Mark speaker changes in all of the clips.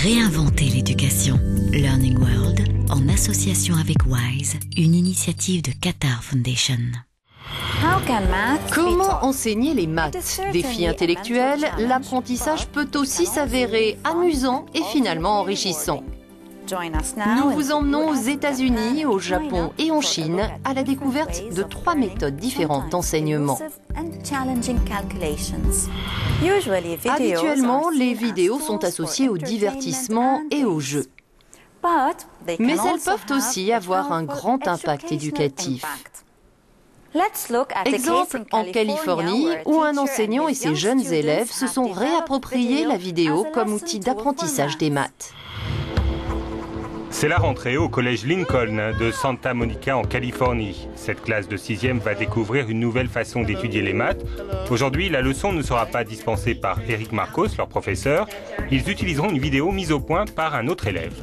Speaker 1: Réinventer l'éducation. Learning World, en association avec WISE, une initiative de Qatar Foundation.
Speaker 2: Comment enseigner les maths? Défi intellectuel, l'apprentissage peut aussi s'avérer amusant et finalement enrichissant. Nous vous emmenons aux États-Unis, au Japon et en Chine à la découverte de 3 méthodes différentes d'enseignement. Habituellement, les vidéos sont associées au divertissement et au jeu. Mais elles peuvent aussi avoir un grand impact éducatif. Exemple en Californie, où un enseignant et ses jeunes élèves se sont réappropriés la vidéo comme outil d'apprentissage des maths.
Speaker 3: C'est la rentrée au collège Lincoln de Santa Monica en Californie. Cette classe de 6e va découvrir une nouvelle façon d'étudier les maths. Aujourd'hui, la leçon ne sera pas dispensée par Eric Marcos, leur professeur. Ils utiliseront une vidéo mise au point par un autre élève.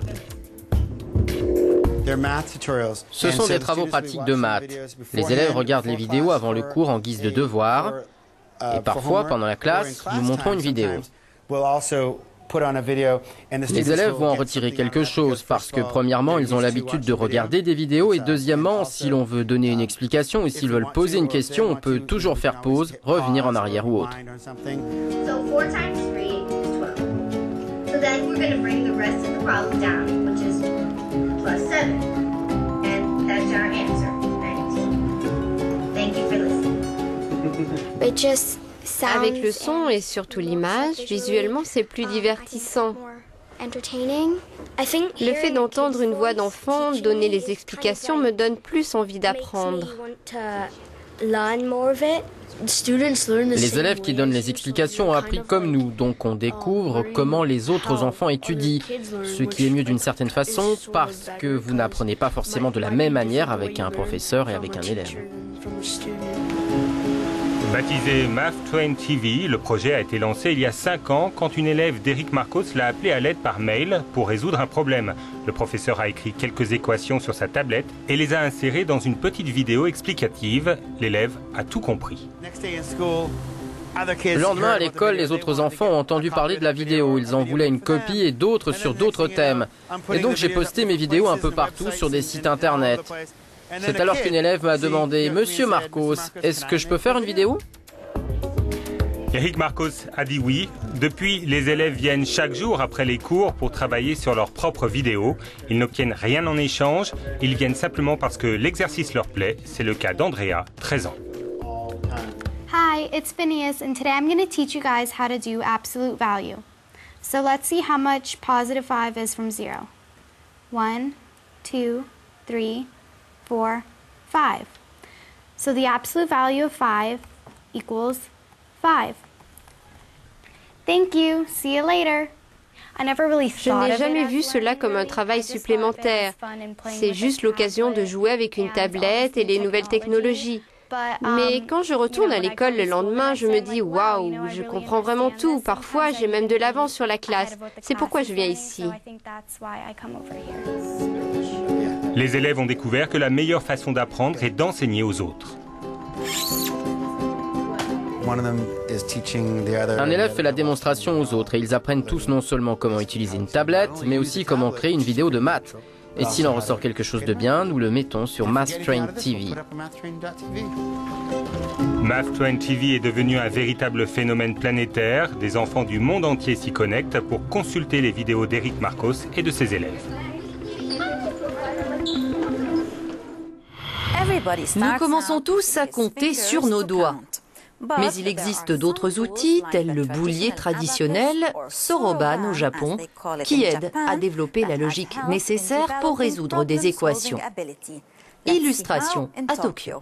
Speaker 4: Ce sont des travaux pratiques de maths. Les élèves regardent les vidéos avant le cours en guise de devoir. Et parfois, pendant la classe, nous montrons une vidéo. Les élèves vont en retirer quelque chose parce que, premièrement, ils ont l'habitude de regarder des vidéos et deuxièmement, si l'on veut donner une explication ou s'ils veulent poser une question, on peut toujours faire pause, revenir en arrière ou autre.
Speaker 5: Avec le son et surtout l'image, visuellement c'est plus divertissant. Le fait d'entendre une voix d'enfant donner les explications me donne plus envie d'apprendre.
Speaker 4: Les élèves qui donnent les explications ont appris comme nous, donc on découvre comment les autres enfants étudient, ce qui est mieux d'une certaine façon parce que vous n'apprenez pas forcément de la même manière avec un professeur et avec un élève.
Speaker 3: Baptisé Math Train TV, le projet a été lancé il y a 5 ans quand une élève d'Eric Marcos l'a appelé à l'aide par mail pour résoudre un problème. Le professeur a écrit quelques équations sur sa tablette et les a insérées dans une petite vidéo explicative. L'élève a tout compris.
Speaker 4: Le lendemain, à l'école, les autres enfants ont entendu parler de la vidéo. Ils en voulaient une copie et d'autres sur d'autres thèmes. Et donc j'ai posté mes vidéos un peu partout sur des sites internet. C'est alors qu'une élève m'a demandé « Monsieur Marcos, est-ce que je peux faire une vidéo ?»
Speaker 3: Eric Marcos a dit oui. Depuis, les élèves viennent chaque jour après les cours pour travailler sur leurs propres vidéos. Ils n'obtiennent rien en échange. Ils viennent simplement parce que l'exercice leur plaît. C'est le cas d'Andrea, 13 ans.
Speaker 6: Hi, it's Phineas, and today I'm going to teach you guys how to do absolute value. So let's see how much positive 5 is from 0. 1, 2, 3, 4, 5. So the absolute value of 5 equals 5. Thank you. See you later.
Speaker 5: Je n'ai jamais vu cela comme un travail supplémentaire. C'est juste l'occasion de jouer avec une tablette et les nouvelles technologies. Mais quand je retourne à l'école le lendemain, je me dis « Waouh, je comprends vraiment tout. Parfois, j'ai même de l'avance sur la classe. C'est pourquoi je viens ici. »
Speaker 3: Les élèves ont découvert que la meilleure façon d'apprendre est d'enseigner aux autres.
Speaker 4: Un élève fait la démonstration aux autres et ils apprennent tous non seulement comment utiliser une tablette, mais aussi comment créer une vidéo de maths. Et s'il en ressort quelque chose de bien, nous le mettons sur Math Train TV.
Speaker 3: Math Train TV est devenu un véritable phénomène planétaire. Des enfants du monde entier s'y connectent pour consulter les vidéos d'Eric Marcos et de ses élèves.
Speaker 2: Nous commençons tous à compter sur nos doigts. Mais il existe d'autres outils, tels le boulier traditionnel, Soroban au Japon, qui aident à développer la logique nécessaire pour résoudre des équations. Illustration à Tokyo.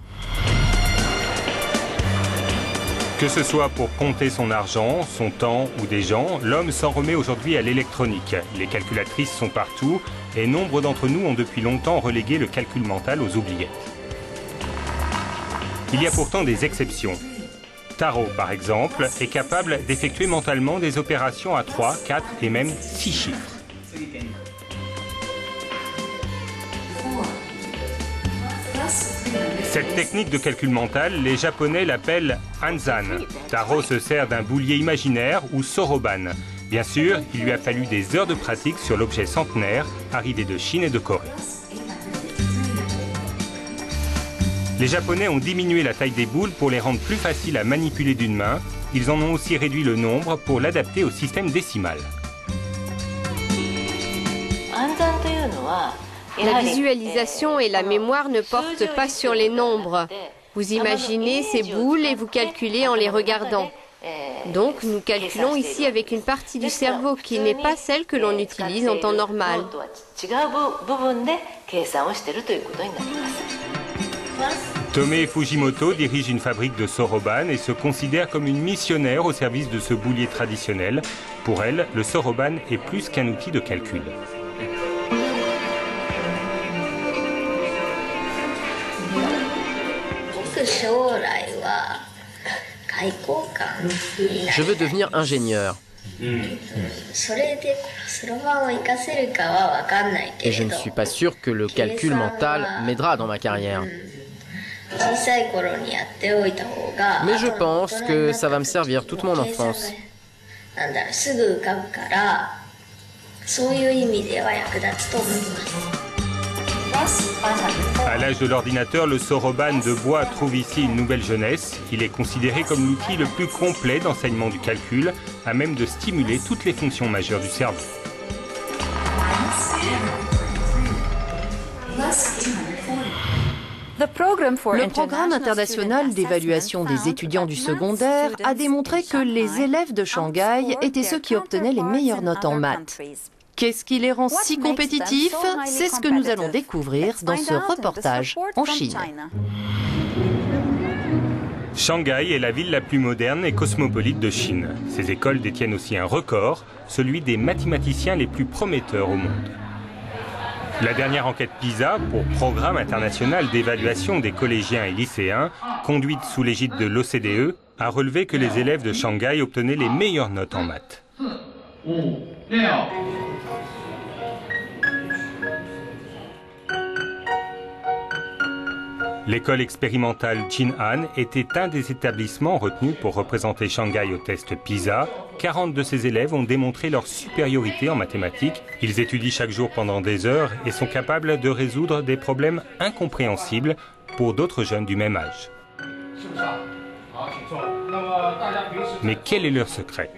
Speaker 3: Que ce soit pour compter son argent, son temps ou des gens, l'homme s'en remet aujourd'hui à l'électronique. Les calculatrices sont partout et nombre d'entre nous ont depuis longtemps relégué le calcul mental aux oubliettes. Il y a pourtant des exceptions. Taro, par exemple, est capable d'effectuer mentalement des opérations à 3, 4 et même 6 chiffres. Cette technique de calcul mental, les Japonais l'appellent Anzan. Taro se sert d'un boulier imaginaire ou Soroban. Bien sûr, il lui a fallu des heures de pratique sur l'objet centenaire, arrivé de Chine et de Corée. Les Japonais ont diminué la taille des boules pour les rendre plus faciles à manipuler d'une main. Ils en ont aussi réduit le nombre pour l'adapter au système décimal.
Speaker 5: La visualisation et la mémoire ne portent pas sur les nombres. Vous imaginez ces boules et vous calculez en les regardant. Donc nous calculons ici avec une partie du cerveau qui n'est pas celle que l'on utilise en temps normal.
Speaker 3: Tomei Fujimoto dirige une fabrique de soroban et se considère comme une missionnaire au service de ce boulier traditionnel. Pour elle, le soroban est plus qu'un outil de calcul.
Speaker 4: Je veux devenir ingénieur. Et je ne suis pas sûr que le calcul mental m'aidera dans ma carrière. Mais je pense que ça va me servir toute mon enfance.
Speaker 3: À l'âge de l'ordinateur, le soroban de bois trouve ici une nouvelle jeunesse. Il est considéré comme l'outil le plus complet d'enseignement du calcul, à même de stimuler toutes les fonctions majeures du cerveau.
Speaker 2: Le programme international d'évaluation des étudiants du secondaire a démontré que les élèves de Shanghai étaient ceux qui obtenaient les meilleures notes en maths. Qu'est-ce qui les rend si compétitifs? C'est ce que nous allons découvrir dans ce reportage en Chine.
Speaker 3: Shanghai est la ville la plus moderne et cosmopolite de Chine. Ces écoles détiennent aussi un record, celui des mathématiciens les plus prometteurs au monde. La dernière enquête PISA, pour Programme international d'évaluation des collégiens et lycéens, conduite sous l'égide de l'OCDE, a relevé que les élèves de Shanghai obtenaient les meilleures notes en maths. L'école expérimentale Jin'an était un des établissements retenus pour représenter Shanghai au test PISA. 40 de ses élèves ont démontré leur supériorité en mathématiques. Ils étudient chaque jour pendant des heures et sont capables de résoudre des problèmes incompréhensibles pour d'autres jeunes du même âge. Mais quel est leur secret ?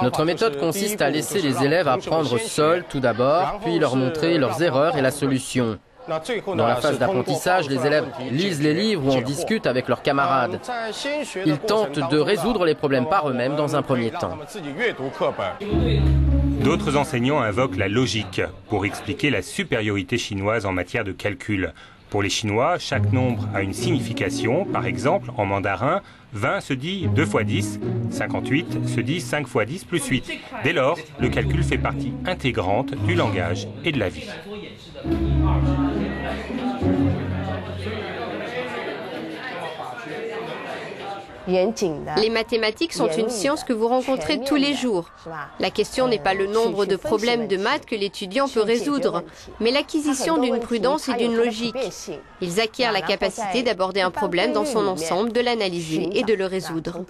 Speaker 4: Notre méthode consiste à laisser les élèves apprendre seuls tout d'abord, puis leur montrer leurs erreurs et la solution. Dans la phase d'apprentissage, les élèves lisent les livres ou en discutent avec leurs camarades. Ils tentent de résoudre les problèmes par eux-mêmes dans un premier temps.
Speaker 3: D'autres enseignants invoquent la logique pour expliquer la supériorité chinoise en matière de calcul. Pour les Chinois, chaque nombre a une signification. Par exemple, en mandarin, 20 se dit 2 fois 10, 58 se dit 5 fois 10 plus 8. Dès lors, le calcul fait partie intégrante du langage et de la vie.
Speaker 5: Les mathématiques sont une science que vous rencontrez tous les jours. La question n'est pas le nombre de problèmes de maths que l'étudiant peut résoudre, mais l'acquisition d'une prudence et d'une logique. Ils acquièrent la capacité d'aborder un problème dans son ensemble, de l'analyser et de le résoudre.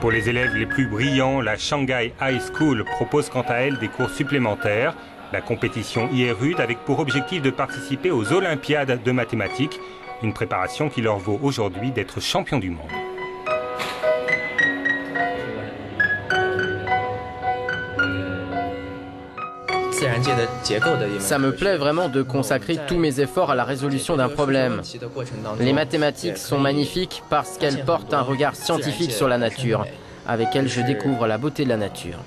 Speaker 3: Pour les élèves les plus brillants, la Shanghai High School propose quant à elle des cours supplémentaires. La compétition y est rude avec pour objectif de participer aux Olympiades de mathématiques. Une préparation qui leur vaut aujourd'hui d'être champions du monde.
Speaker 4: Ça me plaît vraiment de consacrer tous mes efforts à la résolution d'un problème. Les mathématiques sont magnifiques parce qu'elles portent un regard scientifique sur la nature. Avec elles, je découvre la beauté de la nature.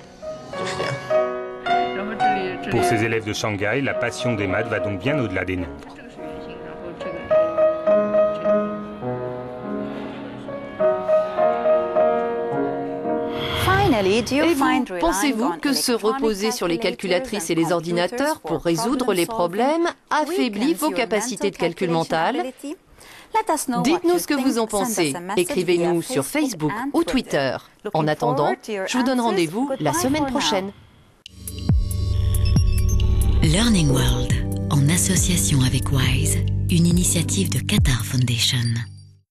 Speaker 3: Pour ces élèves de Shanghai, la passion des maths va donc bien au-delà des nombres.
Speaker 2: Et vous, pensez-vous que se reposer sur les calculatrices et les ordinateurs pour résoudre les problèmes affaiblit vos capacités de calcul mental? Dites-nous ce que vous en pensez. Écrivez-nous sur Facebook ou Twitter. En attendant, je vous donne rendez-vous la semaine prochaine.
Speaker 1: Learning World, en association avec WISE, une initiative de Qatar Foundation.